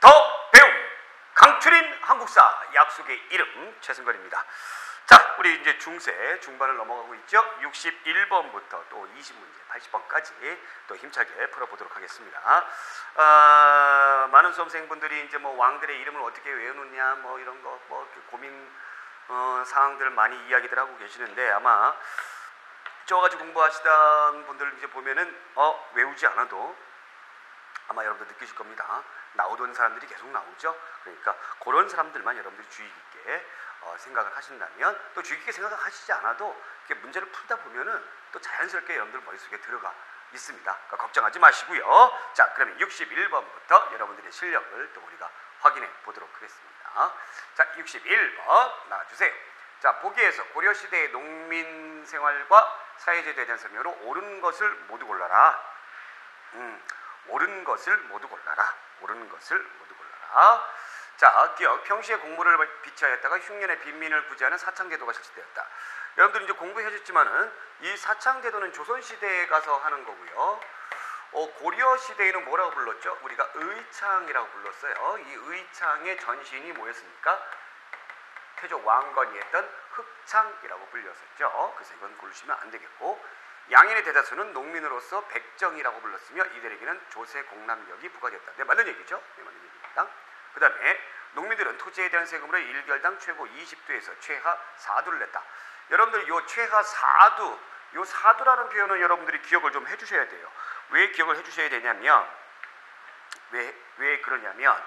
더 배움 강추린 한국사 약속의 이름 최승건입니다. 자, 우리 이제 중세 중반을 넘어가고 있죠. 61번부터 또 20문제 80번까지 또 힘차게 풀어보도록 하겠습니다. 많은 수험생분들이 이제 뭐 왕들의 이름을 어떻게 외우느냐 뭐 이런 거 뭐 고민 사항들 많이 이야기들 하고 계시는데, 아마 저같이 공부하시던 분들 이제 보면은 외우지 않아도 아마 여러분들 느끼실 겁니다. 나오던 사람들이 계속 나오죠. 그러니까 그런 사람들만 여러분들이 주의 깊게 생각을 하신다면, 또 주의 깊게 생각을 하시지 않아도 이렇게 문제를 풀다 보면은 또 자연스럽게 여러분들 머릿속에 들어가 있습니다. 그러니까 걱정하지 마시고요. 자, 그러면 61번부터 여러분들의 실력을 또 우리가 확인해 보도록 하겠습니다. 자, 61번 나와주세요. 자, 보기에서 고려시대의 농민 생활과 사회제도에 대한 설명으로 옳은 것을 모두 골라라. 옳은 것을 모두 골라라. 옳은 것을 모두 골라라. 자, 기억. 평시에 공부를 비치하였다가 흉년의 빈민을 구제하는 사창제도가 실시되었다. 여러분들 이제 공부하셨지만은 이 사창제도는 조선시대에 가서 하는 거고요. 고려시대에는 뭐라고 불렀죠? 우리가 의창이라고 불렀어요. 이 의창의 전신이 뭐였습니까? 태조 왕건이 했던 흑창이라고 불렸었죠. 그래서 이건 고르시면 안 되겠고, 양인의 대다수는 농민으로서 백정이라고 불렀으며 이들에게는 조세 공납력이 부과되었다. 네, 맞는 얘기죠? 네, 맞는 얘기입니다. 그 다음에 농민들은 토지에 대한 세금으로 1개월당 최고 20두에서 최하 4두를 냈다. 여러분들 요 최하 4두, 요 4두라는 표현은 여러분들이 기억을 좀 해주셔야 돼요. 왜 기억을 해주셔야 되냐면, 왜 그러냐면,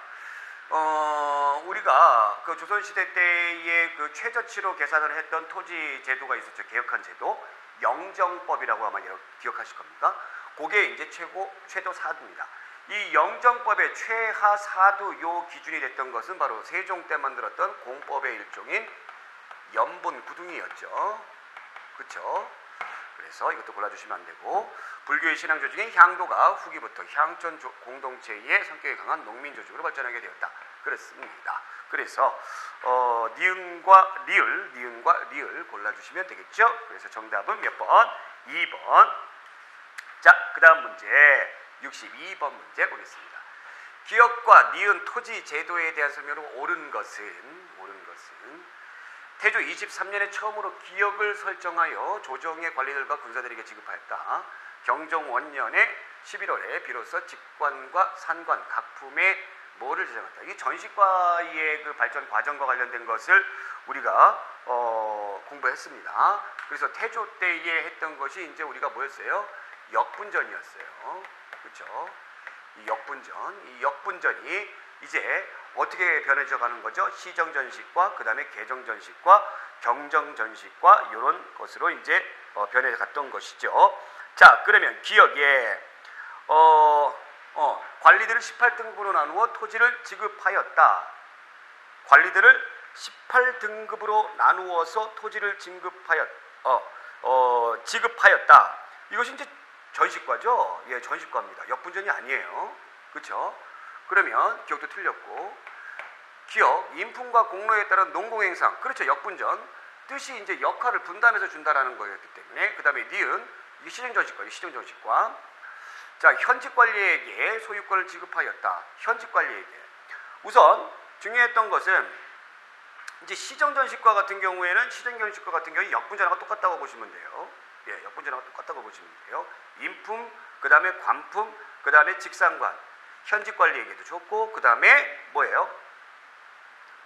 우리가 그 조선시대 때의 그 최저치로 계산을 했던 토지 제도가 있었죠. 개혁한 제도. 영정법이라고 아마 기억하실 겁니다. 그게 이제 최도 4두입니다. 이 영정법의 최하 4두 요 기준이 됐던 것은 바로 세종 때 만들었던 공법의 일종인 연분구둥이었죠. 그렇죠? 그래서 이것도 골라주시면 안 되고, 불교의 신앙 조직인 향도가 후기부터 향전 공동체의 성격이 강한 농민 조직으로 발전하게 되었다. 그렇습니다. 그래서 니은과 리을 골라주시면 되겠죠. 그래서 정답은 몇 번? 2번. 자, 그 다음 문제 62번 문제 보겠습니다. 기역과 니은 토지 제도에 대한 설명으로 옳은 것은 태조 23년에 처음으로 기역을 설정하여 조정의 관리들과 군사들에게 지급하였다. 경종 원년에 11월에 비로소 직관과 산관 각품의 뭐를 제정했다. 이 전시과의 그 발전 과정과 관련된 것을 우리가 공부했습니다. 그래서 태조 때에 했던 것이 이제 우리가 뭐였어요? 역분전이었어요. 그렇죠? 이 역분전이 이제 어떻게 변해져 가는 거죠? 시정전식과 그 다음에 개정전식과 경정전식과 이런 것으로 이제 변해 갔던 것이죠. 자, 그러면 기역에 관리들을 18등급으로 나누어 토지를 지급하였다. 관리들을 18등급으로 나누어서 토지를 지급하였다. 이것이 이제 전시과죠. 예, 전시과입니다. 역분전이 아니에요. 그렇죠? 그러면 기억도 틀렸고, 기역, 인품과 공로에 따른 농공행상. 그렇죠. 역분전. 뜻이 이제 역할을 분담해서 준다라는 거였기 때문에. 그 다음에 니은, 이게 시정전시과. 자, 현직관리에게 소유권을 지급하였다. 현직관리에게. 우선 중요했던 것은 이제 시정전시과 같은 경우에는 역분전하고 똑같다고 보시면 돼요. 예, 역분전하고 똑같다고 보시면 돼요. 인품, 그 다음에 관품, 그 다음에 직상관. 현직관리에게도 줬고, 그 다음에 뭐예요?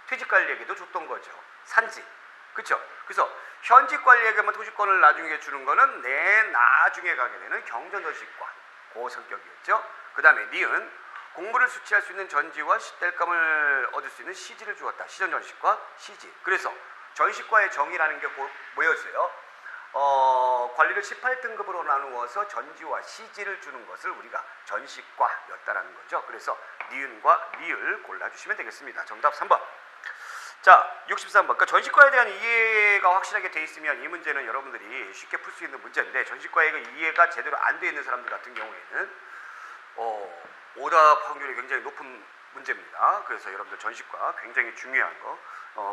퇴직관리에게도 줬던 거죠. 산지. 그렇죠? 그래서 현직관리에게만 토지권을 나중에 주는 거는 나중에 가게 되는 경전전시과. 그 성격이었죠. 그 다음에 니은, 공물을 수취할 수 있는 전지와 시뗄감을 얻을 수 있는 시지를 주었다. 시전전식과 시지. 그래서 전식과의 정의라는 게 뭐였어요? 관리를 18등급으로 나누어서 전지와 시지를 주는 것을 우리가 전식과였다라는 거죠. 그래서 니은과 리을 골라주시면 되겠습니다. 정답 3번. 자, 63번. 그러니까 전식과에 대한 이해가 확실하게 돼 있으면 이 문제는 여러분들이 쉽게 풀 수 있는 문제인데, 전식과의 그 이해가 제대로 안 돼 있는 사람들 같은 경우에는 오답 확률이 굉장히 높은 문제입니다. 그래서 여러분들 전식과 굉장히 중요한 거,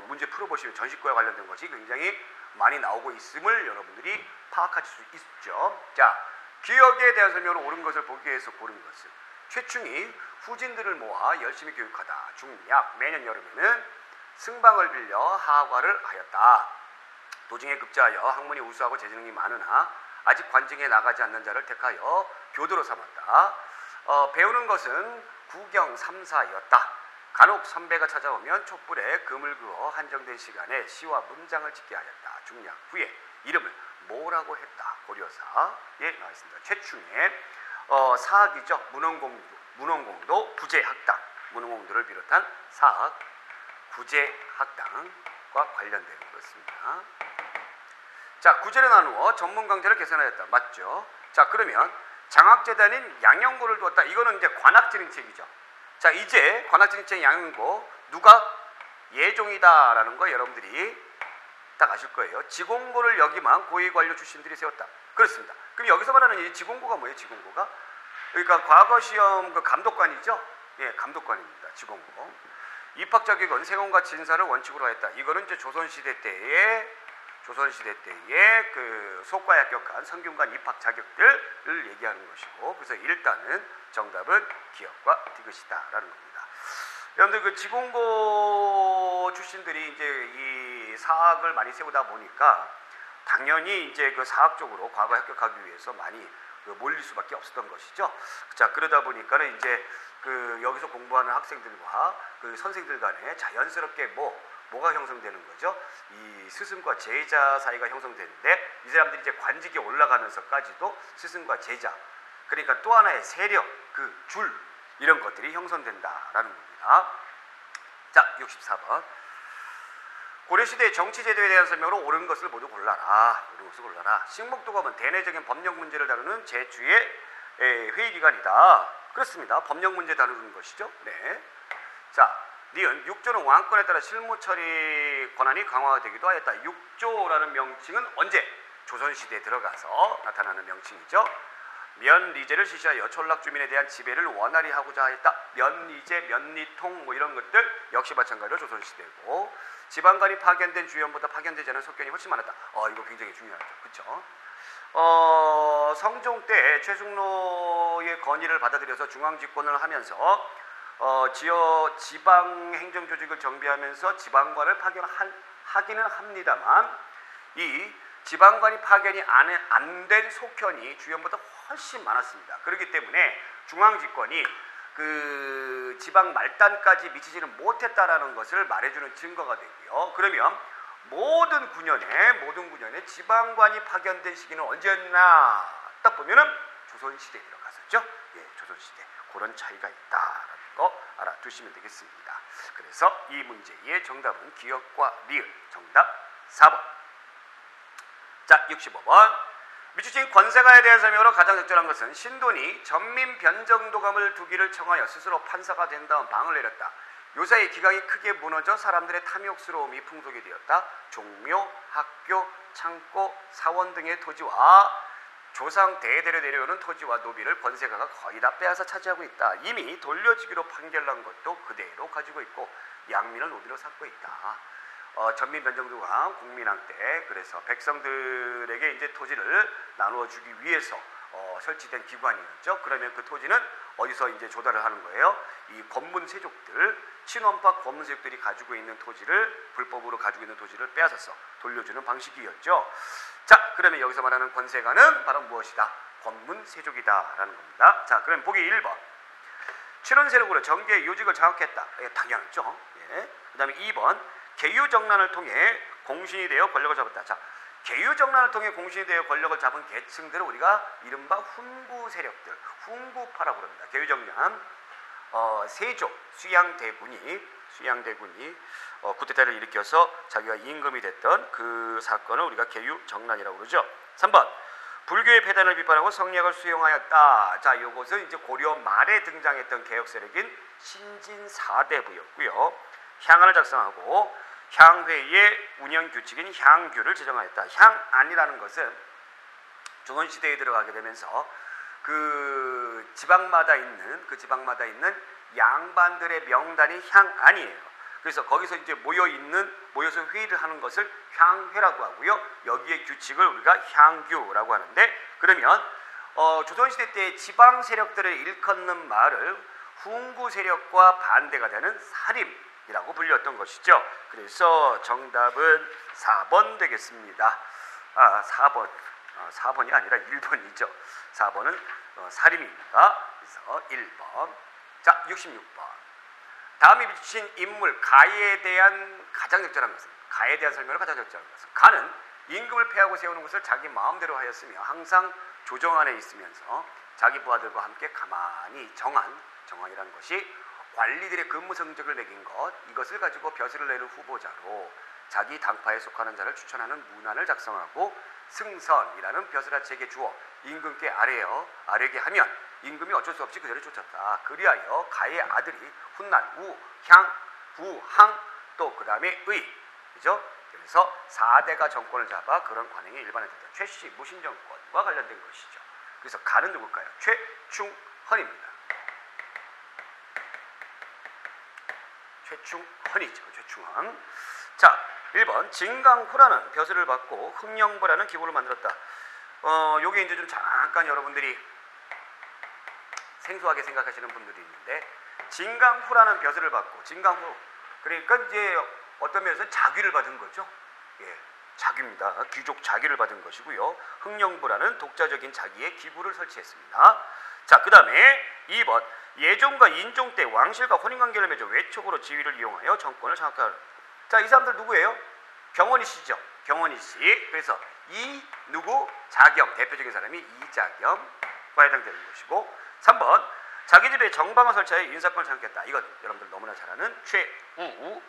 문제 풀어보시면 전식과에 관련된 것이 굉장히 많이 나오고 있음을 여러분들이 파악하실 수 있죠. 자, 기역에 대한 설명으로 옳은 것을 보기 위해서 고른 것은 최충이 후진들을 모아 열심히 교육하다. 중약 매년 여름에는 승방을 빌려 하과를 하였다. 도중에 급제하여 학문이 우수하고 재능이 많으나 아직 관직에 나가지 않는 자를 택하여 교도로 삼았다. 배우는 것은 구경 3사였다. 간혹 선배가 찾아오면 촛불에 금을 그어 한정된 시간에 시와 문장을 짓게 하였다. 중약 후에 이름을 뭐라고 했다. 고려사에 나와 있습니다. 최충의 사학이죠. 문헌공도 구제학당, 문헌공도를 비롯한 사학, 구제학당과 관련된 것입니다. 자, 구제를 나누어 전문 강좌를 개선하였다. 맞죠? 자, 그러면 장학재단인 양형고를 두었다. 이거는 이제 관악진흥책이죠. 자, 이제 관악진흥책 양형고 누가 예종이다라는 거 여러분들이 딱 아실 거예요. 지공고를 여기만 고위관료 출신들이 세웠다. 그렇습니다. 그럼 여기서 말하는 이 지공고가 뭐예요? 지공고가? 그러니까 과거 시험 그 감독관이죠. 예, 감독관입니다. 지공고. 입학 자격은 세공과 진사를 원칙으로 하였다. 이거는 이제 조선시대 때에 그 소과에 합격한 성균관 입학 자격들을 얘기하는 것이고, 그래서 일단은 정답은 기역과 디귿이다라는 겁니다. 여러분들 그 지공고 출신들이 이제 이 사학을 많이 세우다 보니까 당연히 이제 그 사학 쪽으로 과거에 합격하기 위해서 많이 몰릴 수밖에 없었던 것이죠. 자, 그러다 보니까는 이제 그 여기서 공부하는 학생들과 그 선생들 간에 자연스럽게 뭐가 형성되는 거죠? 이 스승과 제자 사이가 형성되는데, 이 사람들이 이제 관직에 올라가면서까지도 스승과 제자, 그러니까 또 하나의 세력, 그 줄, 이런 것들이 형성된다라는 겁니다. 자, 64번. 고려시대의 정치제도에 대한 설명으로 옳은 것을 모두 골라라. 식목도감은 대내적인 법령 문제를 다루는 제주의 회의기관이다. 그렇습니다. 법령 문제 다루는 것이죠. 네. 자, 니은 6조는 왕권에 따라 실무 처리 권한이 강화되기도 하였다. 6조라는 명칭은 언제? 조선시대에 들어가서 나타나는 명칭이죠. 면리제를 실시하여 촌락 주민에 대한 지배를 원활히 하고자 했다. 면리제, 면리통 뭐 이런 것들 역시 마찬가지로 조선시대고, 지방관이 파견된 주연보다 파견되지 않은 속견이 훨씬 많았다. 이거 굉장히 중요하죠. 그렇죠? 성종 때 최숙로의 건의를 받아들여서 중앙집권을 하면서 지방 행정조직을 정비하면서 지방관을 파견하기는 합니다만, 이 지방관이 파견이 안 된 속현이 주연보다 훨씬 많았습니다. 그렇기 때문에 중앙집권이 그 지방 말단까지 미치지는 못했다라는 것을 말해주는 증거가 되고요. 그러면 모든 9년에 지방관이 파견된 시기는 언제였나? 딱 보면은 조선시대에 들어갔었죠. 예, 조선시대. 그런 차이가 있다라는 거 알아두시면 되겠습니다. 그래서 이 문제의 정답은 기역과 리을. 정답 4번. 자, 65번. 미추진 권세가에 대한 설명으로 가장 적절한 것은 신돈이 전민 변정도감을 두기를 청하여 스스로 판사가 된 다음 방을 내렸다. 요사이 기강이 크게 무너져 사람들의 탐욕스러움이 풍속이 되었다. 종묘, 학교, 창고, 사원 등의 토지와 조상 대대로 내려오는 토지와 노비를 권세가가 거의 다 빼앗아 차지하고 있다. 이미 돌려주기로 판결난 것도 그대로 가지고 있고 양민을 노비로 삼고 있다. 전민 변정도가 국민왕 때 그래서 백성들에게 이제 토지를 나누어 주기 위해서 설치된 기관이었죠. 그러면 그 토지는 어디서 이제 조달을 하는 거예요? 이 권문세족들, 친원파 권문세족들이 가지고 있는 토지를, 불법으로 가지고 있는 토지를 빼앗아서 돌려주는 방식이었죠. 자, 그러면 여기서 말하는 권세가는 바로 무엇이다? 권문세족이다라는 겁니다. 자, 그럼 보기 1번. 칠원세력으로 정계의 요직을 장악했다. 당연하죠. 예. 그 다음에 2번. 계유정난을 통해 공신이 되어 권력을 잡았다. 자, 계유정난을 통해 공신이 되어 권력을 잡은 계층들을 우리가 이른바 훈구 세력들, 훈구파라고 합니다. 계유정난, 세조, 수양대군이 쿠데타를 일으켜서 자기가 임금이 됐던 그 사건을 우리가 계유정난이라고 그러죠. 3번. 불교의 폐단을 비판하고 성리학을 수용하였다. 자, 이것은 이제 고려 말에 등장했던 개혁 세력인 신진사대부였고요. 향안을 작성하고 향회의 운영 규칙인 향규를 제정하였다. 향안이라는 것은 조선시대에 들어가게 되면서 그 지방마다 있는 양반들의 명단이 향안이에요. 그래서 거기서 이제 모여서 회의를 하는 것을 향회라고 하고요. 여기에 규칙을 우리가 향규라고 하는데, 그러면 조선시대 때 지방 세력들을 일컫는 말을 훈구 세력과 반대가 되는 사림이라고 불렸던 것이죠. 그래서 정답은 4번 되겠습니다. 4번이 아니라 1번이죠. 4번은 사림입니다. 그래서 1번. 자, 66번. 다음에 비추신 인물 가에 대한 가장 적절한 것은, 가에 대한 설명으로 가장 적절한 것은, 가는 임금을 폐하고 세우는 것을 자기 마음대로 하였으며 항상 조정 안에 있으면서 자기 부하들과 함께 가만히 정한이라는 것이 관리들의 근무 성적을 매긴 것, 이것을 가지고 벼슬을 내는 후보자로 자기 당파에 속하는 자를 추천하는 문안을 작성하고 승선이라는 벼슬아치에게 주어 임금께 아뢰게 하면 임금이 어쩔 수 없이 그대로 쫓았다. 그리하여 가의 아들이 훗날 우, 향, 부, 항, 또 그 다음에 의, 그죠? 그래서 4대가 정권을 잡아 그런 관행이 일반화됐다. 최씨 무신정권과 관련된 것이죠. 그래서 가는 누굴까요? 최충헌입니다. 최충헌이죠. 최충헌. 자, 1번 진강후라는 벼슬을 받고 흥령부라는 기구를 만들었다. 요게 이제 좀 잠깐 여러분들이 생소하게 생각하시는 분들이 있는데, 진강후라는 벼슬을 받고, 진강후, 그러니까 이제 어떤 면에서는 자귀를 받은 거죠. 예, 자귀입니다. 귀족 자귀를 받은 것이고요. 흥령부라는 독자적인 자기의 기구를 설치했습니다. 자, 그 다음에 2번 예종과 인종 때 왕실과 혼인관계를 맺어 외척으로 지위를 이용하여 정권을 장악하는. 자, 이 사람들 누구예요? 경원이 씨죠. 경원이 씨. 그래서 자겸, 대표적인 사람이 이자겸과 해당되는 것이고, 3번 자기 집에 정방을 설치하여 인사권을 장악했다. 이건 여러분들 너무나 잘 아는 최우.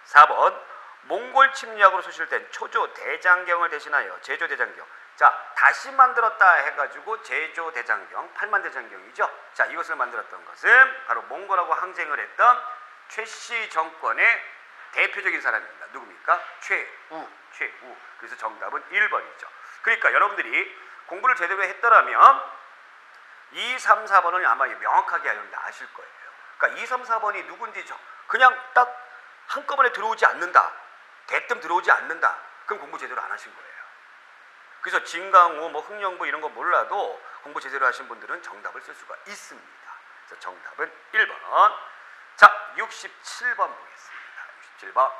4번 몽골 침략으로 소실된 초조 대장경을 대신하여 제조 대장경. 자, 다시 만들었다 해가지고 제조 대장경, 8만 대장경이죠. 자, 이것을 만들었던 것은 바로 몽골하고 항쟁을 했던 최씨 정권의 대표적인 사람입니다. 누굽니까? 최우. 그래서 정답은 1번이죠. 그러니까 여러분들이 공부를 제대로 했더라면 2, 3, 4번을 아마 명확하게 여러분들 아실 거예요. 그러니까 2, 3, 4번이 누군지 그냥 딱 한꺼번에 들어오지 않는다. 대뜸 들어오지 않는다. 그럼 공부 제대로 안 하신 거예요. 그래서 진강우, 흥령부 이런 거 몰라도 공부 제대로 하신 분들은 정답을 쓸 수가 있습니다. 그래서 정답은 1번. 자, 67번 보겠습니다. 67번.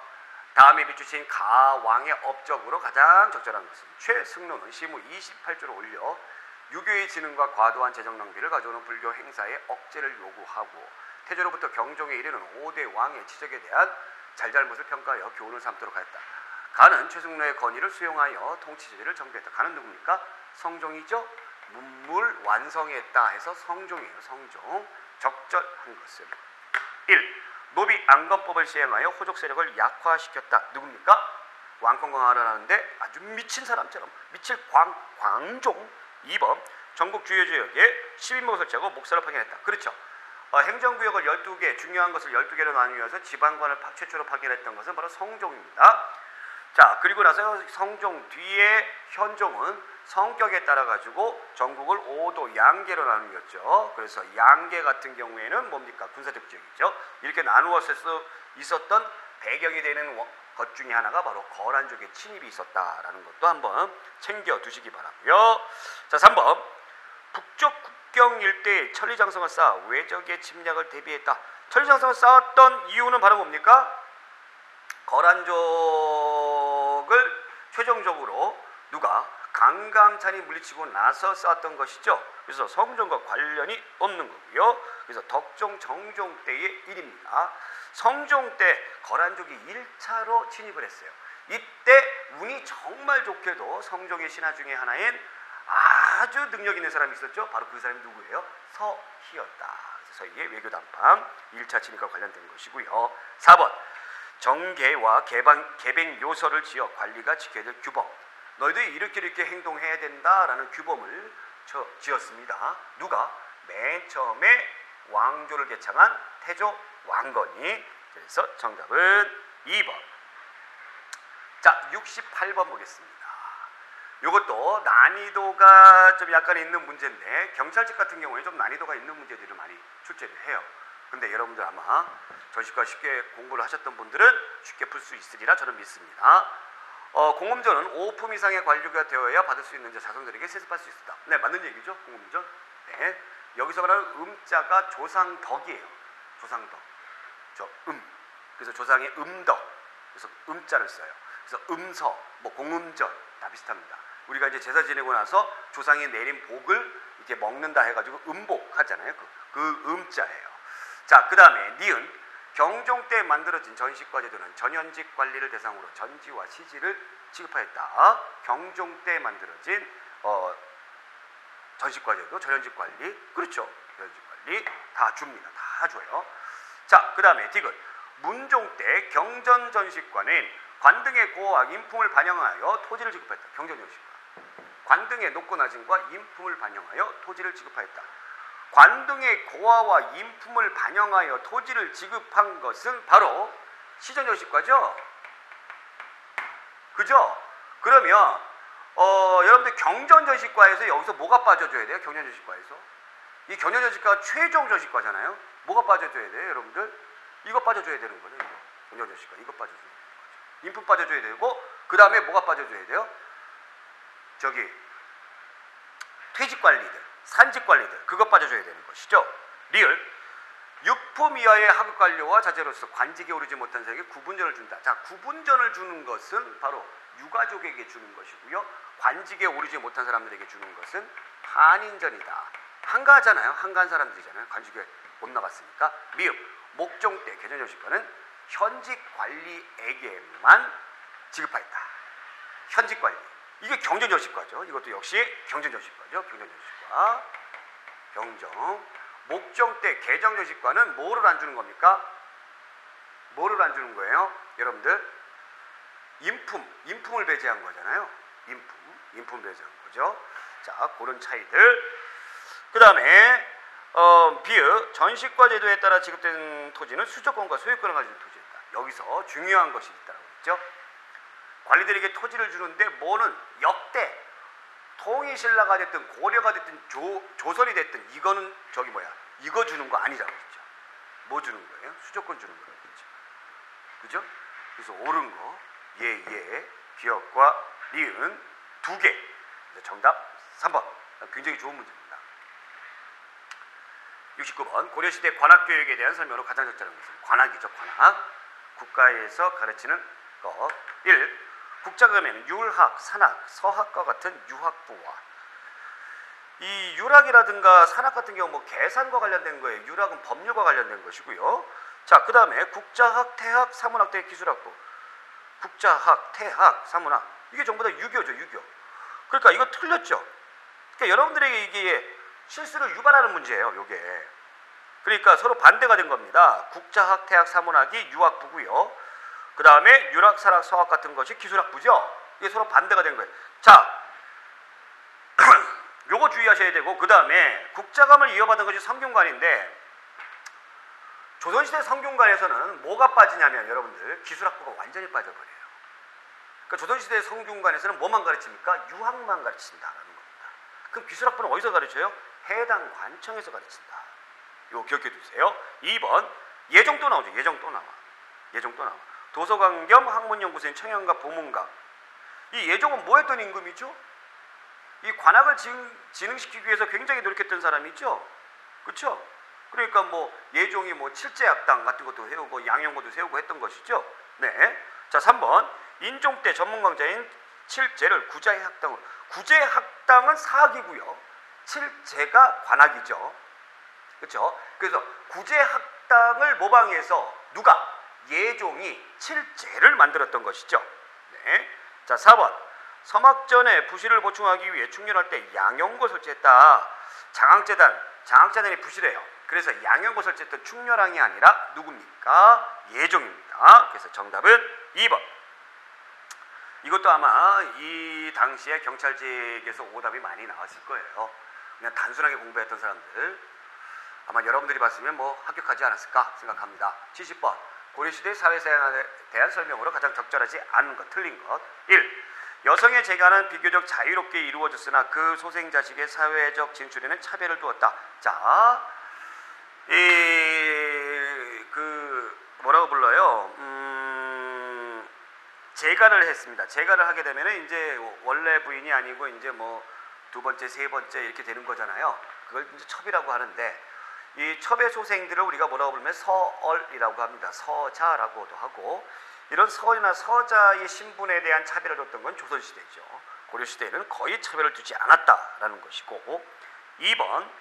다음에 비추신 가왕의 업적으로 가장 적절한 것은, 최승로는 시무 28조를 올려 유교의 지능과 과도한 재정 낭비를 가져오는 불교 행사에 억제를 요구하고 태조로부터 경종에 이르는 5대 왕의 지적에 대한 잘잘못을 평가하여 교훈을 삼도록 하였다. 가는 최승로의 건의를 수용하여 통치제를 정비했다. 가는 누굽니까? 성종이죠. 문물 완성했다 해서 성종이에요. 성종. 적절한 것은 1. 노비 안건법을 시행하여 호족 세력을 약화시켰다. 누굽니까? 왕건강하라는데 아주 미친 사람처럼 미칠 광종. 2번 전국 주요 지역에 10인목을 설치하고 목사를 파견했다. 그렇죠. 행정구역을 12개, 중요한 것을 12개로 나누어서 지방관을 최초로 파견했던 것은 바로 성종입니다. 자, 그리고 나서 성종 뒤에 현종은 성격에 따라 가지고 전국을 5도 양계로 나누었죠. 그래서 양계 같은 경우에는 뭡니까? 군사적 지역이죠. 이렇게 나누었을 수 있었던 배경이 되는 것 중에 하나가 바로 거란족의 침입이 있었다라는 것도 한번 챙겨두시기 바라고요. 자, 3번 북쪽 국경 일대에 천리장성을 쌓아 외적의 침략을 대비했다. 천리장성을 쌓았던 이유는 바로 뭡니까? 거란족을 최종적으로 누가 강감찬이 물리치고 나서 쌓았던 것이죠. 그래서 성종과 관련이 없는 거고요. 그래서 덕종, 정종 때의 일입니다. 성종 때 거란족이 1차로 침입을 했어요. 이때 운이 정말 좋게도 성종의 신하 중에 하나인 아주 능력 있는 사람이 있었죠. 바로 그 사람이 누구예요? 서희였다. 그래서 서희의 외교담판 1차 침입과 관련된 것이고요. 4번 정계와 개백 요서를 지어 관리가 지켜야 될 규범. 너희들이 이렇게 행동해야 된다라는 규범을 지었습니다. 누가? 맨 처음에 왕조를 개창한 태조 왕건이. 그래서 정답은 2번. 자, 68번 보겠습니다. 이것도 난이도가 좀 약간 있는 문제인데 경찰직 같은 경우에 좀 난이도가 있는 문제들을 많이 출제를 해요. 근데 여러분들 아마 전시과 쉽게 공부를 하셨던 분들은 쉽게 풀 수 있으리라 저는 믿습니다. 공음전은 5품 이상의 관료가 되어야 받을 수 있는 자손들에게 세습할 수 있다. 네, 맞는 얘기죠. 공음전. 네. 여기서 말하는 음자가 조상덕이에요. 조상덕. 그래서 조상의 음덕. 그래서 음자를 써요. 그래서 음서, 뭐 공음전 다 비슷합니다. 우리가 이제 제사 지내고 나서 조상이 내린 복을 이렇게 먹는다 해가지고 음복 하잖아요. 그 음자예요. 자, 그 다음에 니은. 경종 때 만들어진 전식과 제도는 전현직 관리를 대상으로 전지와 시지를 취급하였다. 경종 때 만들어진 전식과 제도, 전현직 관리, 그렇죠. 전현직 관리 다 줍니다. 다 줘요. 자, 그 다음에 디귿. 문종 때 경전 전식관은 관등의 고와 인품을 반영하여 토지를 지급하였다. 경전 전식관. 관등의 높고 낮음과 인품을 반영하여 토지를 지급하였다. 관등의 고하와 인품을 반영하여 토지를 지급한 것은 바로 시전전식과죠. 그죠? 그러면 여러분들 경전전식과에서 여기서 뭐가 빠져줘야 돼요? 경전전식과에서 이 경전전식과가 최종 전식과잖아요. 뭐가 빠져줘야 돼요, 여러분들? 이거 빠져줘야 되는 거죠. 이거 경전전식과 이거 빠져줘야 되는 거죠. 인품 빠져줘야 되고 그 다음에 뭐가 빠져줘야 돼요? 저기 퇴직관리들, 산직관리들 그거 빠져줘야 되는 것이죠. 리을. 육품 이하의 하급관료와 자제로서 관직에 오르지 못한 자에게 구분전을 준다. 자, 구분전을 주는 것은 바로 유가족에게 주는 것이고요. 관직에 오르지 못한 사람들에게 주는 것은 한인전이다. 한가하잖아요. 한가한 사람들이잖아요. 관직에 못 나갔으니까. 미흡. 목종 때 개전전식과는 현직 관리에게만 지급하였다. 현직 관리. 이게 경전전식과죠. 이것도 역시 경전전식과죠. 경전전식과. 경정. 목종 때 개정전식과는 뭐를 안 주는 겁니까? 뭐를 안 주는 거예요? 여러분들 인품을 배제한 거잖아요. 인품 배제한 거죠. 자, 그런 차이들. 그 다음에 비읍 전식과 제도에 따라 지급된 토지는 수조권과 소유권을 가진 토지였다. 여기서 중요한 것이 있다고 했죠. 관리들에게 토지를 주는데 뭐는 역대 통일신라가 됐든 고려가 됐든 조선이 됐든 이거는 이거 주는 거 아니라고 했죠. 뭐 주는 거예요? 수조권 주는 거라고 했죠. 그죠? 그래서 옳은 거 예, 기역과 리은 두 개. 정답 3번. 굉장히 좋은 문제입니다. 69번. 고려시대 관학교육에 대한 설명으로 가장 적절한 것은 관학이죠. 관학. 국가에서 가르치는 거. 1. 국자금에는 율학, 산학, 서학과 같은 유학부와 이 율학이라든가 산학 같은 경우 뭐 계산과 관련된 거예요. 율학은 법률과 관련된 것이고요. 자, 그 다음에 국자학, 태학, 사문학 대 기술학부. 국자학, 태학, 사문학 이게 전부 다 유교죠. 유교. 그러니까 이거 틀렸죠. 그러니까 여러분들에게 이게 실수를 유발하는 문제예요. 요게. 그러니까 서로 반대가 된 겁니다. 국자학, 태학, 사문학이 유학부고요. 그 다음에 율학, 산학, 서학 같은 것이 기술학부죠. 이게 서로 반대가 된 거예요. 자, 요거 주의하셔야 되고 그 다음에 국자감을 이어받은 것이 성균관인데 조선시대 성균관에서는 뭐가 빠지냐면 여러분들 기술학부가 완전히 빠져버려요. 그러니까 조선시대 성균관에서는 뭐만 가르칩니까? 유학만 가르친다라는 겁니다. 그럼 기술학부는 어디서 가르쳐요? 해당 관청에서 가르친다. 이거 기억해 두세요. 2번 예종 또 나오죠. 예종 또 나와. 도서관 겸 학문연구소인 청양갑, 보문갑. 이 예종은 뭐 했던 임금이죠? 이 관학을 진흥시키기 위해서 굉장히 노력했던 사람이죠. 그렇죠? 그러니까 뭐 예종이 뭐 칠제학당 같은 것도 세우고 양용고도 세우고 했던 것이죠. 네. 자, 3번. 인종 때 전문 강자인 칠제를 구자의 학당으로. 구제의 학당은 사학이고요. 칠제가 관학이죠. 그렇죠? 그래서 구제의 학당을 모방해서 누가? 예종이 칠제를 만들었던 것이죠. 네. 자, 4번. 서막전에 부실을 보충하기 위해 충렬할 때 양용고 설치했다. 장학재단이 부실해요. 그래서 양용고 설치했던 충렬왕이 아니라 누굽니까? 예종입니다. 그래서 정답은 2번. 이것도 아마 이 당시에 경찰직에서 오답이 많이 나왔을 거예요. 그냥 단순하게 공부했던 사람들 아마 여러분들이 봤으면 뭐 합격하지 않았을까 생각합니다. 70번. 고려시대 사회사에 대한 설명으로 가장 적절하지 않은 것, 틀린 것. 1. 여성의 재간은 비교적 자유롭게 이루어졌으나 그 소생자식의 사회적 진출에는 차별을 두었다. 자, 뭐라고 불러요? 재가를 했습니다. 재가를 하게 되면은 이제 원래 부인이 아니고 이제 뭐 두 번째, 세 번째 이렇게 되는 거잖아요. 그걸 이제 첩이라고 하는데 이 첩의 소생들을 우리가 뭐라고 부르면 서얼이라고 합니다. 서자라고도 하고 이런 서이나 서자의 신분에 대한 차별을 뒀던 건 조선시대죠. 고려시대에는 거의 차별을 두지 않았다라는 것이고 2번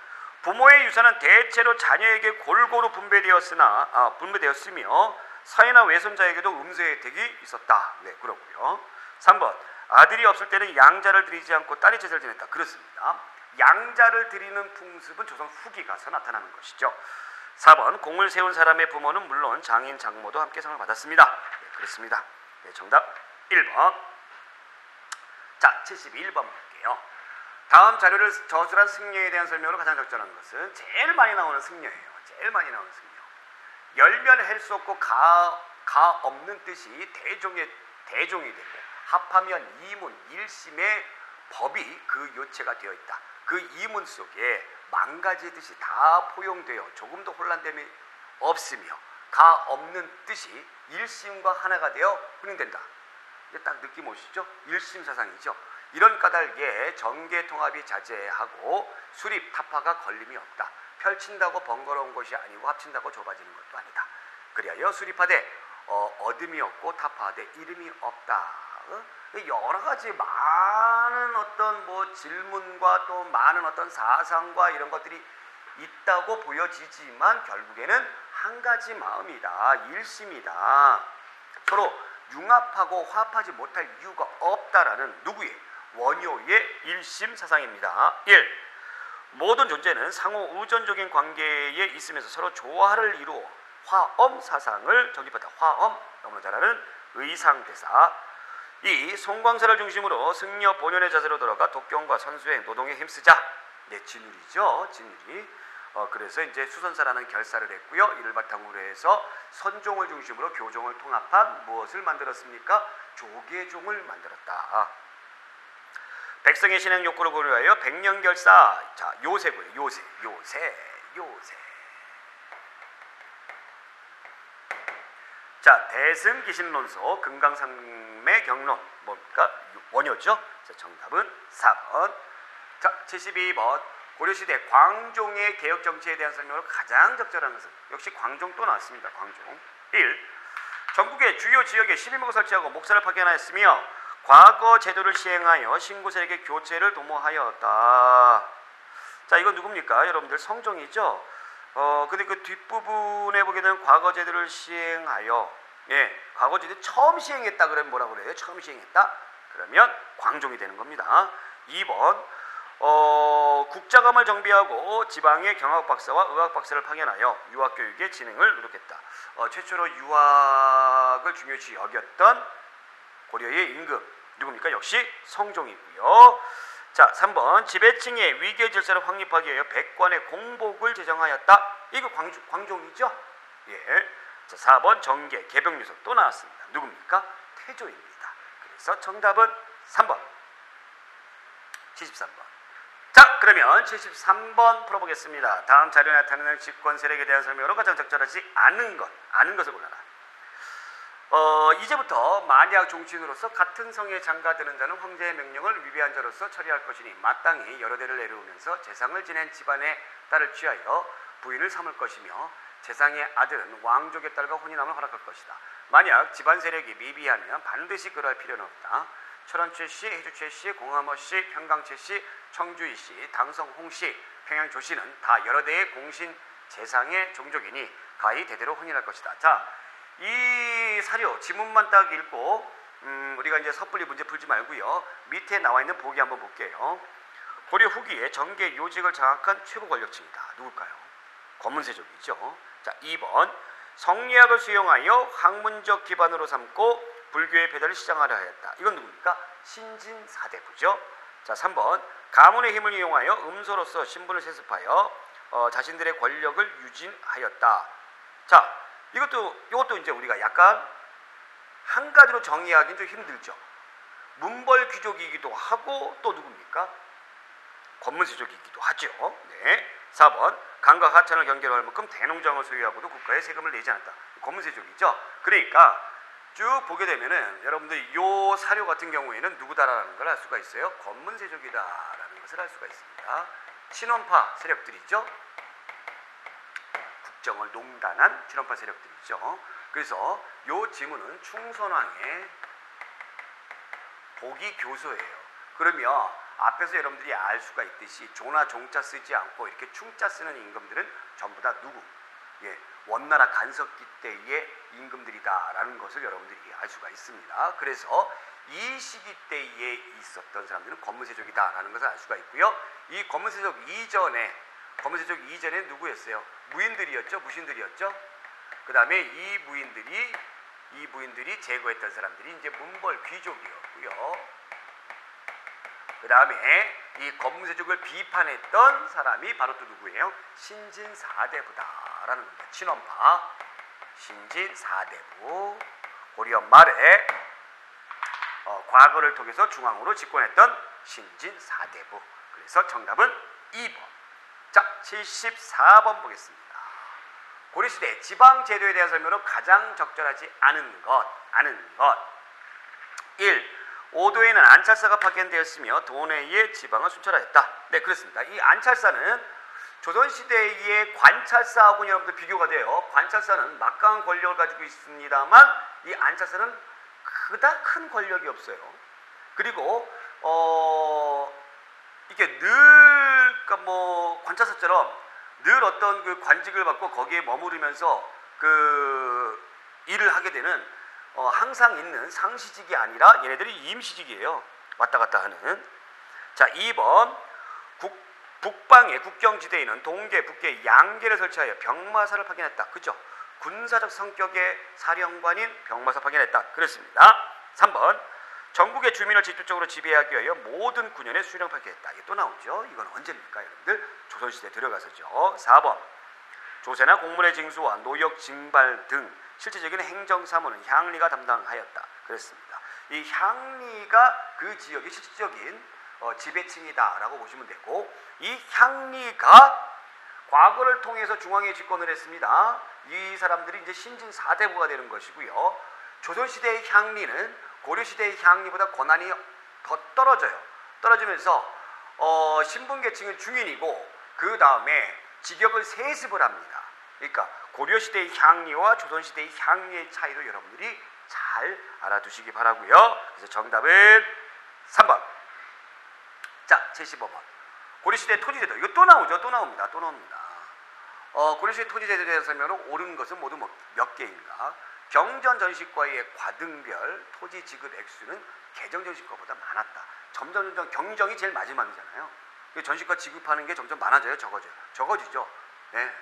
부모의 유산은 대체로 자녀에게 골고루 분배되었으며 사이나 외손자에게도 음세 혜택이 있었다. 네, 그렇고요. 3번 아들이 없을 때는 양자를 드리지 않고 딸이 제사를 지냈다. 그렇습니다. 양자를 드리는 풍습은 조선 후기 가서 나타나는 것이죠. 4번 공을 세운 사람의 부모는 물론 장인 장모도 함께 상을 받았습니다. 네, 그렇습니다. 네, 정답 1번. 자, 71번 볼게요. 다음 자료를 저술한 승려에 대한 설명으로 가장 적절한 것은 제일 많이 나오는 승려예요. 제일 많이 나오는 승려. 열면 할 수 없고 가 없는 뜻이 대종이 되고 합하면 이문, 일심의 법이 그 요체가 되어 있다. 그 이문 속에 만 가지의 뜻이 다 포용되어 조금도 혼란됨이 없으며 가 없는 뜻이 일심과 하나가 되어 혼용된다. 이제 딱 느낌 오시죠? 일심사상이죠. 이런 까닭에 전개통합이 자제하고 수립, 타파가 걸림이 없다. 펼친다고 번거로운 것이 아니고 합친다고 좁아지는 것도 아니다. 그리하여 수립하되 어둠이 없고 타파하되 이름이 없다. 여러 가지 많은 어떤 뭐 질문과 또 많은 어떤 사상과 이런 것들이 있다고 보여지지만 결국에는 한 가지 마음이다. 일심이다. 서로 융합하고 화합하지 못할 이유가 없다라는 누구의? 원효의 일심 사상입니다. 1. 모든 존재는 상호 의존적인 관계에 있으면서 서로 조화를 이루어 화엄 사상을 정립한다. 화엄, 너무나 잘 아는 의상대사. 2. 송광사를 중심으로 승려 본연의 자세로 돌아가 독경과 선수의 노동에 힘쓰자. 네, 진율이죠. 진율이. 그래서 이제 수선사라는 결사를 했고요. 이를 바탕으로 해서 선종을 중심으로 교종을 통합한 무엇을 만들었습니까? 조계종을 만들었다. 백성의 신행 욕구를 고려하여 백년결사. 자, 요새고요. 요새. 자, 대승기신론소 금강산맥 경론 뭡니까? 원효죠. 자, 정답은 4번. 자, 72번. 고려시대 광종의 개혁정치에 대한 설명으로 가장 적절한 것은 역시 광종 또 나왔습니다. 광종. 1. 전국의 주요 지역에 11목을 설치하고 목사를 파견하였으며 과거 제도를 시행하여 신고세력의 교체를 도모하였다. 자, 이건 누굽니까? 여러분들 성종이죠. 근데 그 뒷부분에 보게 되면 과거 제도를 시행하여, 예, 과거 제도 처음 시행했다 그러면 뭐라고 그래요? 처음 시행했다? 그러면 광종이 되는 겁니다. 2번, 국자감을 정비하고 지방의 경학 박사와 의학 박사를 파견하여 유학 교육의 진행을 노력했다. 최초로 유학을 중요시 여겼던 고려의 임금 누굽니까? 역시 성종이고요. 자, 3번 지배층의 위계 질서를 확립하기 위하여 백관의 공복을 제정하였다. 이거 광종이죠? 예. 자, 4번 정계 개병유서 또 나왔습니다. 누굽니까? 태조입니다. 그래서 정답은 3번. 73번. 자, 그러면 73번 풀어보겠습니다. 다음 자료에 나타나는 집권 세력에 대한 설명으로 가장 적절하지 않은 것을 골라라. 이제부터 만약 종친으로서 같은 성에 장가드는 자는 황제의 명령을 위배한 자로서 처리할 것이니 마땅히 여러 대를 내려오면서 재상을 지낸 집안의 딸을 취하여 부인을 삼을 것이며 재상의 아들은 왕족의 딸과 혼인함을 허락할 것이다. 만약 집안 세력이 미비하면 반드시 그럴 필요는 없다. 철원 최씨, 해주 최씨, 공함어 씨, 평강 최씨, 청주이 씨, 당성 홍씨, 평양 조씨는 다 여러 대의 공신 재상의 종족이니 가히 대대로 혼인할 것이다. 자, 이 사료 지문만 딱 읽고 우리가 이제 섣불리 문제 풀지 말고요. 밑에 나와 있는 보기 한번 볼게요. 고려 후기에 정계 요직을 장악한 최고 권력층이다. 누굴까요? 권문세족이죠. 자, 2번 성리학을 수용하여 학문적 기반으로 삼고 불교의 배달을 시장하려 하였다. 이건 누굽니까? 신진사대부죠. 자, 3번 가문의 힘을 이용하여 음소로서 신분을 세습하여 자신들의 권력을 유진하였다. 자, 이것도 이제 우리가 약간 한 가지로 정의하기는 좀 힘들죠. 문벌 귀족이기도 하고 또 누굽니까? 권문세족이기도 하죠. 네. 4번 강과 하천을 경계로 할 만큼 대농장을 소유하고도 국가에 세금을 내지 않았다. 권문세족이죠. 그러니까 쭉 보게 되면은 여러분들 요 사료 같은 경우에는 누구다라는 걸 알 수가 있어요. 검문세족이다라는 것을 알 수가 있습니다. 친원파 세력들이죠. 국정을 농단한 친원파 세력들이죠. 그래서 요 지문은 충선왕의 보기 교서예요. 그러면 앞에서 여러분들이 알 수가 있듯이 조나 종자 쓰지 않고 이렇게 충자 쓰는 임금들은 전부 다 누구? 예, 원나라 간섭기 때의 임금들이다라는 것을 여러분들이 알 수가 있습니다. 그래서 이 시기 때에 있었던 사람들은 검문세족이다라는 것을 알 수가 있고요. 이 검문세족 이전에 누구였어요? 무인들이었죠? 무신들이었죠? 그 다음에 이 무인들이 제거했던 사람들이 이제 문벌 귀족이었고요. 그 다음에 이 검문세족을 비판했던 사람이 바로 또 누구예요? 신진사대부다라는 겁니다. 친원파 신진사대부. 고려 말에 과거를 통해서 중앙으로 집권했던 신진사대부. 그래서 정답은 2번. 자, 74번 보겠습니다. 고려시대 지방제도에 대한 설명으로 가장 적절하지 않은 것. 1. 오도에는 안찰사가 파견되었으며 도내의 지방을 순찰하였다. 네, 그렇습니다. 이 안찰사는 조선시대의 관찰사하고 여러분들 비교가 돼요. 관찰사는 막강한 권력을 가지고 있습니다만 이 안찰사는 그닥 큰 권력이 없어요. 그리고 이게 늘 관찰사처럼 늘 어떤 그 관직을 받고 거기에 머무르면서 그 일을 하게 되는 항상 있는 상시직이 아니라 얘네들이 임시직이에요. 왔다 갔다 하는. 자, 2번 북방의 국경지대에는 동계, 북계, 양계를 설치하여 병마사를 파견했다. 그죠? 군사적 성격의 사령관인 병마사 파견했다. 그렇습니다. 3번 전국의 주민을 집중적으로 지배하기 위하여 모든 군현에 수령 파견했다. 이게 또 나오죠. 이건 언제입니까, 여러분들? 조선시대에 들어가서죠. 4번 조세나 공문의 징수와 노역 징발 등 실질적인 행정사무는 향리가 담당하였다. 그렇습니다. 이 향리가 그 지역의 실질적인 지배층이다라고 보시면 되고, 이 향리가 과거를 통해서 중앙에 집권을 했습니다. 이 사람들이 이제 신진사대부가 되는 것이고요. 조선시대의 향리는 고려시대의 향리보다 권한이 더 떨어져요. 떨어지면서 신분계층은 중인이고 그 다음에 직역을 세습을 합니다. 그러니까 고려시대의 향리와 조선시대의 향리의 차이도 여러분들이 잘 알아두시기 바라고요. 그래서 정답은 3번. 자, 75번. 고려시대 토지제도. 이거 또 나오죠. 또 나옵니다. 고려시대 토지제도에 대한 설명으로 옳은 것은 모두 몇 개인가? 경전전시과의 과등별 토지 지급 액수는 개정전시과보다 많았다. 점점 경정이 제일 마지막이잖아요. 전시과 지급하는 게 점점 많아져요. 적어지죠. 네.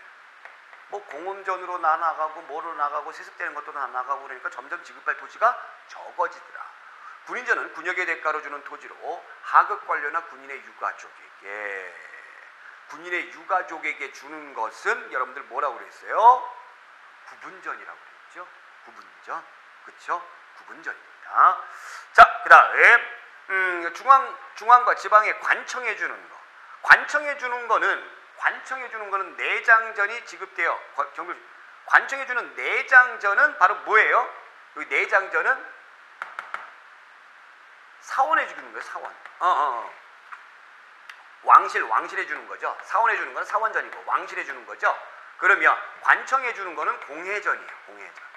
뭐 공음전으로 나가고 뭐로 나가고 세습되는 것도 나가고 그러니까 점점 지급할 토지가 적어지더라. 군인전은 군역의 대가로 주는 토지로 하급 관료나 군인의 유가족에게 주는 것은 여러분들 뭐라고 그랬어요? 구분전이라고 그랬죠. 구분전. 그렇죠? 구분전입니다. 자, 그다음에 중앙과 지방에 관청해 주는 거. 관청해 주는 거는 내장전이 지급돼요. 관청해 주는 내장전은 바로 뭐예요? 여기 내장전은 사원해 주는 거예요. 사원. 왕실해 주는 거죠. 사원해 주는 거는 사원전이고 왕실해 주는 거죠. 그러면 관청해 주는 거는 공회전이에요. 공회전.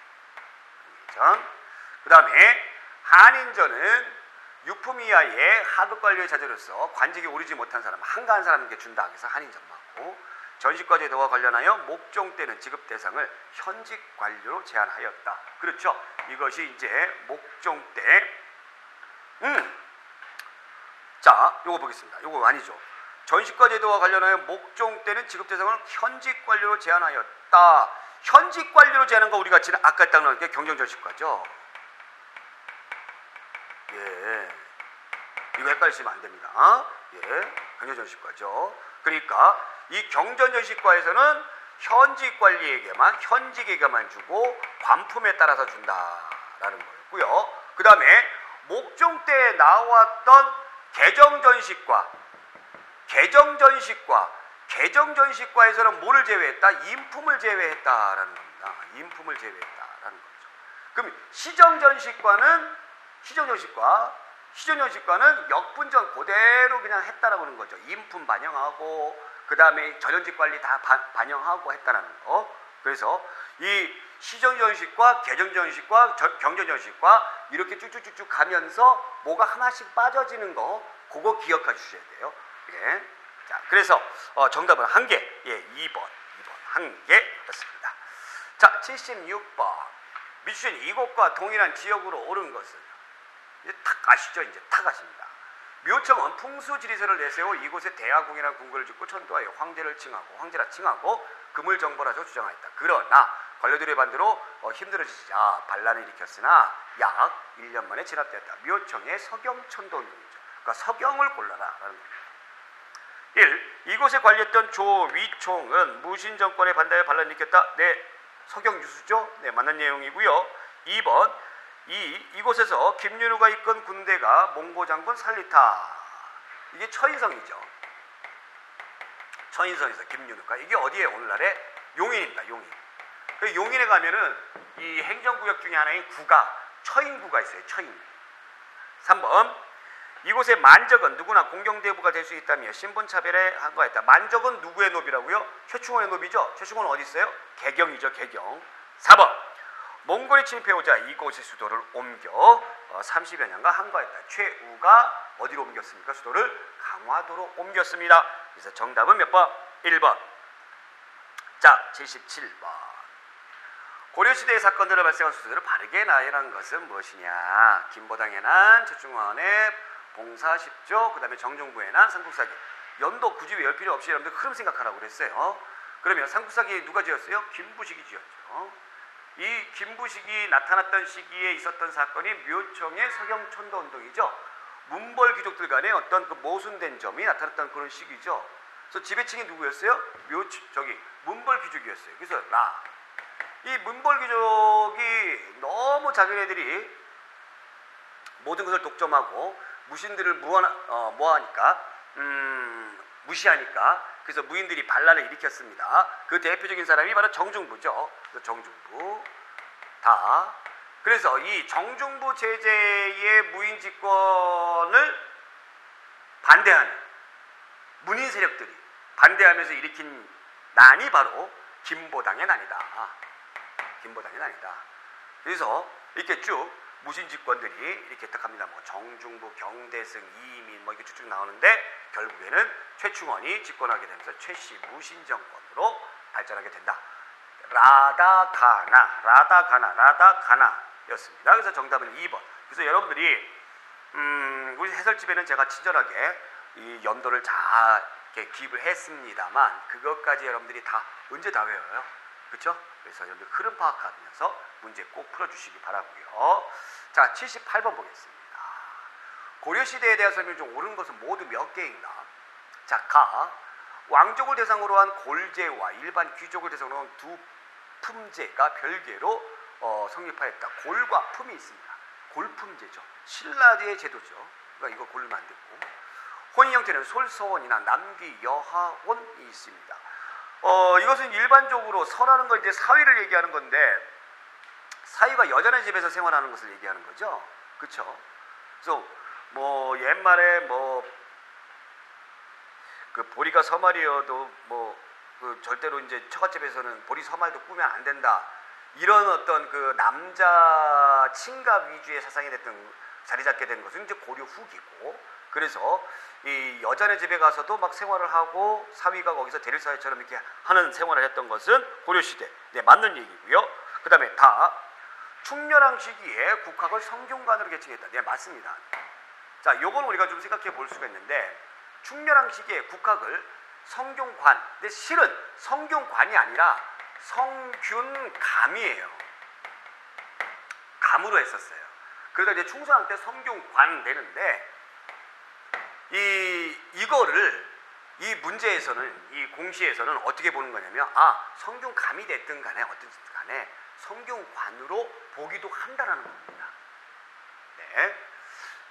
그 다음에 한인전은 유품 이하의 하급 관료의 자제로서 관직에 오르지 못한 사람, 한가한 사람에게 준다. 그래서 한인전 맞고, 전시과 제도와 관련하여 목종 때는 지급 대상을 현직 관료로 제한하였다. 그렇죠? 이것이 이제 목종 때. 자, 요거 보겠습니다. 요거 아니죠. 전시과 제도와 관련하여 목종 때는 지급 대상을 현직 관료로 제한하였다. 현직 관료로 제한한 거 우리가 지금 아까 딱 나온 게 경정전시과죠. 예, 이거 헷갈리시면 안 됩니다. 예, 경정전시과죠. 그러니까 이 경전전시과에서는 현직 현직에게만 주고 관품에 따라서 준다라는 거였고요. 그 다음에 목종 때 나왔던 개정전시과에서는 뭐를 제외했다? 인품을 제외했다라는 겁니다. 인품을 제외했다라는 거죠. 그럼 시정전식과는 역분전 그대로 그냥 했다라고 하는 거죠. 인품 반영하고 그 다음에 전현직 관리 다 반영하고 했다라는 거. 그래서 이 시정전식과 개정전식과 경전전식과 이렇게 쭉쭉쭉쭉 가면서 뭐가 하나씩 빠져지는 거 그거 기억해 주셔야 돼요. 예. 자, 그래서 정답은 한 개. 예, 2번 한 개였습니다. 자, 76번. 미추신 이곳과 동일한 지역으로 오른 것은 이제 탁 아시죠? 이제 탁 아십니다. 묘청은 풍수지리서를 내세워 이곳에 대하궁이라는 궁궐을 짓고 천도하여 황제라 칭하고 금을정벌하자고 주장하였다. 그러나 관료들의 반대로 힘들어지자 반란을 일으켰으나 약 1년 만에 진압되었다. 묘청의 서경천도운동이죠. 그러니까 서경을 골라라 라는 겁니다. 1. 이곳에 관리했던 조위총은 무신정권에 반대하여 반란을 일으켰다. 네, 서경유수죠. 네, 맞는 내용이고요. 2번 이곳에서 김윤우가 이끈 군대가 몽고 장군 살리타. 이게 처인성이죠. 처인성에서 김윤우가. 이게 어디에 오늘날에 용인입니다. 용인. 그 용인에 가면은 이 행정구역 중에 하나인 구가 처인구가 있어요. 처인. 3번 이곳에 만적은 누구나 공경대부가 될 수 있다며 신분차별에 한거했다. 만적은 누구의 노비라고요? 최충원의 노비죠. 최충원은 어디 있어요? 개경이죠. 개경. 4번 몽골이 침입해오자 이곳의 수도를 옮겨 30여 년간 항거했다. 최우가 어디로 옮겼습니까? 수도를 강화도로 옮겼습니다. 그래서 정답은 몇 번? 1번. 자, 77번. 고려시대의 사건들을 발생한 수도를 바르게 나열한 것은 무엇이냐? 김보당에 난 최충원의 봉사십조, 그 다음에 정중부에 난 삼국사기. 연도 굳이 외울 필요 없이 여러분들 흐름 생각하라고 그랬어요. 그러면 삼국사기 누가 지었어요? 김부식이 지었죠. 이 김부식이 나타났던 시기에 있었던 사건이 묘청의 서경천도운동이죠. 문벌 귀족들 간의 어떤 그 모순된 점이 나타났던 그런 시기죠. 그래서 지배층이 누구였어요? 문벌 귀족이었어요. 그래서 이 문벌 귀족이 너무 자기네들이 모든 것을 독점하고 무신들을 뭐하니까 무시하니까 그래서 무인들이 반란을 일으켰습니다. 그 대표적인 사람이 바로 정중부죠. 그래서 정중부 그래서 이 정중부 체제의 무인 집권을 반대하는 문인 세력들이 반대하면서 일으킨 난이 바로 김보당의 난이다. 김보당의 난이다. 그래서 이렇게 쭉 무신 집권들이 이렇게 딱 합니다. 뭐 정중부, 경대승, 이민 뭐 이렇게 쭉쭉 나오는데 결국에는 최충원이 집권하게 되면서 최씨 무신 정권으로 발전하게 된다. 라다가나였습니다. 그래서 정답은 2번. 그래서 여러분들이 우리 해설집에는 제가 친절하게 이 연도를 잘 이렇게 기입을 했습니다만 그것까지 여러분들이 다 언제 다 외워요? 그렇죠? 그래서 여러분들 흐름 파악하면서 문제 꼭 풀어주시기 바라고요. 자, 78번 보겠습니다. 고려시대에 대한 설명이 좀 옳은 것은 모두 몇 개인가? 자, 왕족을 대상으로 한 골제와 일반 귀족을 대상으로 한 두 품제가 별개로 성립하였다. 골과 품이 있습니다. 골품제죠. 신라의 제도죠. 그러니까 이거 고르면 안 되고. 혼인 형태는 솔서원이나 남귀, 여하혼이 있습니다. 이것은 일반적으로 서라는 걸 이제 사위를 얘기하는 건데 사위가 여자네 집에서 생활하는 것을 얘기하는 거죠. 그렇죠? 그래서 뭐 옛말에 그 보리가 서말이어도 그 절대로 이제 처갓집에서는 보리 서말도 꾸면 안 된다. 이런 어떤 그 남자 친갑 위주의 사상이 자리 잡게 된 것은 이제 고려 후기고, 그래서 이 여자네 집에 가서도 막 생활을 하고 사위가 거기서 대릴사회처럼 이렇게 하는 생활을 했던 것은 고려 시대. 네, 맞는 얘기고요. 그다음에 충렬왕 시기에 국학을 성균관으로 개칭했다. 네, 맞습니다. 자, 요건 우리가 좀 생각해 볼 수가 있는데 충렬왕 시기에 국학을 성균관, 근데 실은 성균관이 아니라 성균감이에요. 감으로 했었어요. 그러다 이제 충선왕 때 성균관 되는데 이거를 이 문제에서는, 이 공시에서는 어떻게 보는 거냐면 성균감이 됐든 간에 어쨌든 간에 성균관으로 보기도 한다라는 겁니다. 네.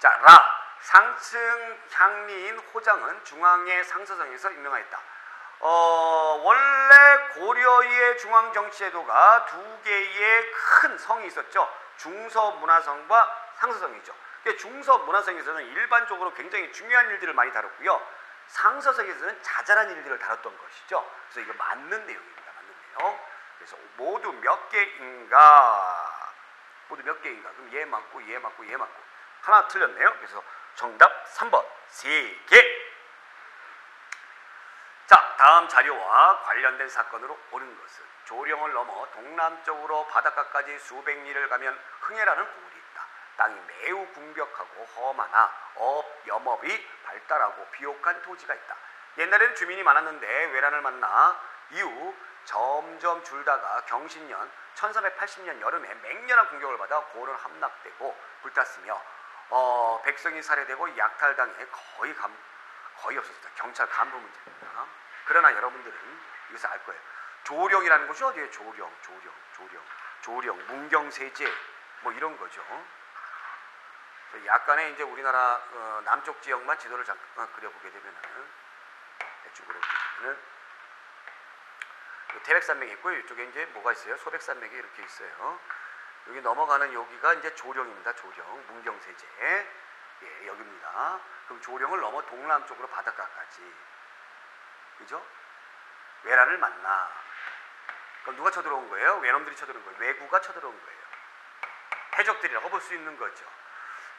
자, 상층 향리인 호장은 중앙의 상서성에서 임명하였다. 원래 고려의 중앙정치제도가 두 개의 큰 성이 있었죠. 중서문화성과 상서성이죠. 중서문화성에서는 일반적으로 굉장히 중요한 일들을 많이 다뤘고요. 상서성에서는 자잘한 일들을 다뤘던 것이죠. 그래서 이거 맞는 내용입니다. 맞는 내용. 그래서 모두 몇 개인가? 모두 몇 개인가? 그럼 얘 맞고 얘 맞고 얘 맞고 하나 틀렸네요. 그래서 정답 3번 3개. 자, 다음 자료와 관련된 사건으로 옳은 것은 조령을 넘어 동남쪽으로 바닷가까지 수백 리를 가면 흥해라는 고을이 있다. 땅이 매우 궁벽하고 험하나 영업이 발달하고 비옥한 토지가 있다. 옛날에는 주민이 많았는데 외란을 만나 이후 점점 줄다가 경신년 1380년 여름에 맹렬한 공격을 받아 고을은 함락되고 불탔으며 백성이 살해되고 약탈당해 거의 없었다. 경찰 간부 문제입니다. 그러나 여러분들은 이것을 알 거예요. 조령이라는 것이 어디에 조령, 문경세제 뭐 이런 거죠. 약간의 이제 우리나라 남쪽 지역만 지도를 잠깐 그려보게 되면은 대충 그려보게 되면은 태백산맥이 있고 이쪽에 이제 뭐가 있어요? 소백산맥이 이렇게 있어요. 여기 넘어가는 여기가 이제 조령입니다. 조령, 문경세제. 예, 여기입니다. 그럼 조령을 넘어 동남쪽으로 바닷가까지. 그죠? 외란을 만나. 그럼 누가 쳐들어온 거예요? 외놈들이 쳐들어온 거예요. 외구가 쳐들어온 거예요. 해적들이라고 볼 수 있는 거죠.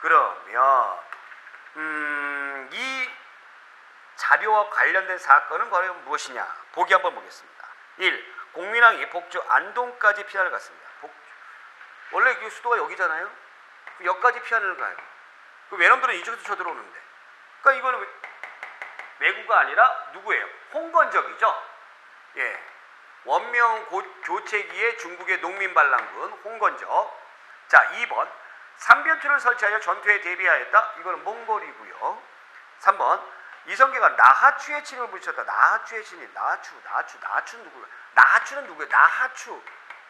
그러면 이 자료와 관련된 사건은 바로 무엇이냐? 보기 한번 보겠습니다. 1. 공민왕이 복주 안동까지 피난을 갔습니다. 원래 그 수도가 여기잖아요. 여기까지 피난을 가요. 그 외놈들은 이쪽에서 쳐들어오는데. 그러니까 이거는 외구가 아니라 누구예요? 홍건적이죠. 예, 원명 교체기의 중국의 농민반란군 홍건적. 자, 2번 삼변투를 설치하여 전투에 대비하였다. 이거는 몽골이고요. 3번 이성계가 나하추의 침을 부딪혔다. 나하추의 침이 나하추는 누구예요? 나하추는 누구예요?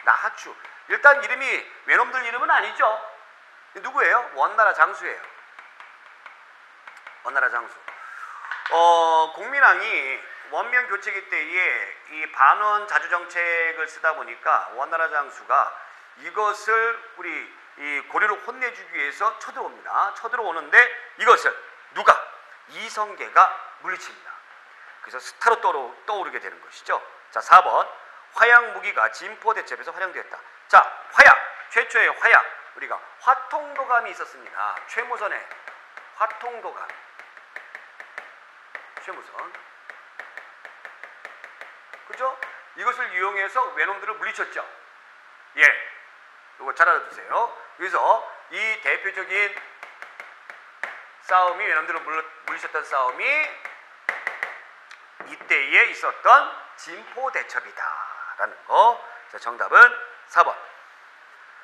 나하추. 일단 이름이 외놈들 이름은 아니죠. 누구예요? 원나라 장수예요. 원나라 장수. 공민왕이 원명 교체기 때에 이 반원 자주 정책을 쓰다 보니까 원나라 장수가 이것을 우리 이 고려를 혼내주기 위해서 쳐들어옵니다. 쳐들어오는데 이것을 누가? 이성계가 물리칩니다. 그래서 스타로 떠오르게 되는 것이죠. 자, 4번 화약 무기가 진포 대첩에서 활용되었다. 자, 화약, 최초의 화약, 우리가 화통도감이 있었습니다. 최무선의 화통도감. 최무선. 그죠? 이것을 이용해서 외놈들을 물리쳤죠. 예. 이거 잘 알아두세요. 그래서 이 대표적인 싸움이, 외놈들을 물리쳤던 싸움이 이때에 있었던 진포대첩이다라는 거. 자, 정답은 4번.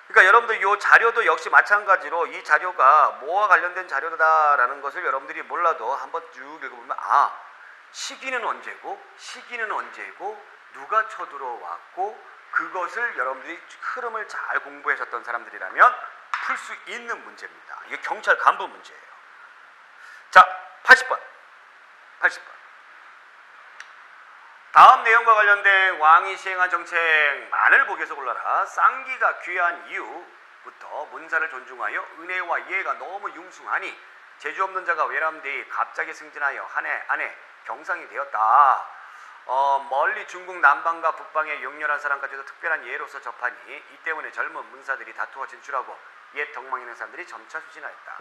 그러니까 여러분들 이 자료도 역시 마찬가지로 이 자료가 뭐와 관련된 자료다라는 것을 여러분들이 몰라도 한번 쭉 읽어보면 시기는 언제고 누가 쳐들어왔고 그것을 여러분들이 흐름을 잘 공부하셨던 사람들이라면 풀 수 있는 문제입니다. 이게 경찰 간부 문제예요. 자, 80번. 다음 내용과 관련된 왕이 시행한 정책만을 보기에서 골라라. 쌍기가 귀한 이후부터 문사를 존중하여 은혜와 이해가 너무 융숭하니 재주 없는 자가 외람되이 갑자기 승진하여 한 해 안에 경상이 되었다. 멀리 중국 남방과 북방의 용렬한 사람까지도 특별한 예로서 접하니 이 때문에 젊은 문사들이 다투어 진출하고 옛 덕망 있는 사람들이 점차 수진하였다.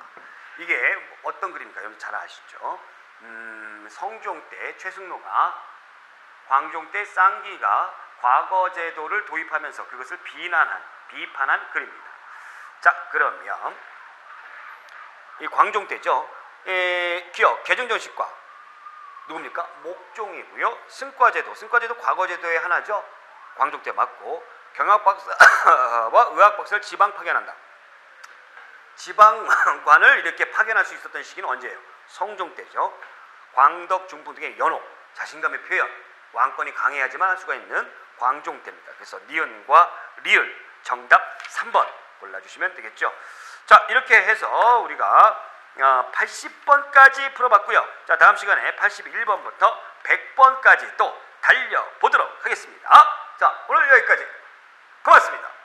이게 어떤 그림입니까? 여러분 잘 아시죠? 성종 때 최승로가 광종 때 쌍기가 과거제도를 도입하면서 그것을 비판한 그림입니다. 자, 그러면 이 광종 때죠. 기억 개정정식과 누굽니까? 목종이고요. 승과제도 과거제도의 하나죠. 광종 때 맞고 경학박사와 의학박사를 지방 파견한다. 지방관을 이렇게 파견할 수 있었던 시기는 언제예요? 성종 때죠. 광덕 중풍 등의 연호, 자신감의 표현, 왕권이 강해야지만 할 수가 있는 광종 때입니다. 그래서 니은과 리을 정답 3번 골라주시면 되겠죠. 자, 이렇게 해서 우리가 80번까지 풀어봤고요. 자, 다음 시간에 81번부터 100번까지 또 달려보도록 하겠습니다. 자, 오늘 여기까지. 고맙습니다.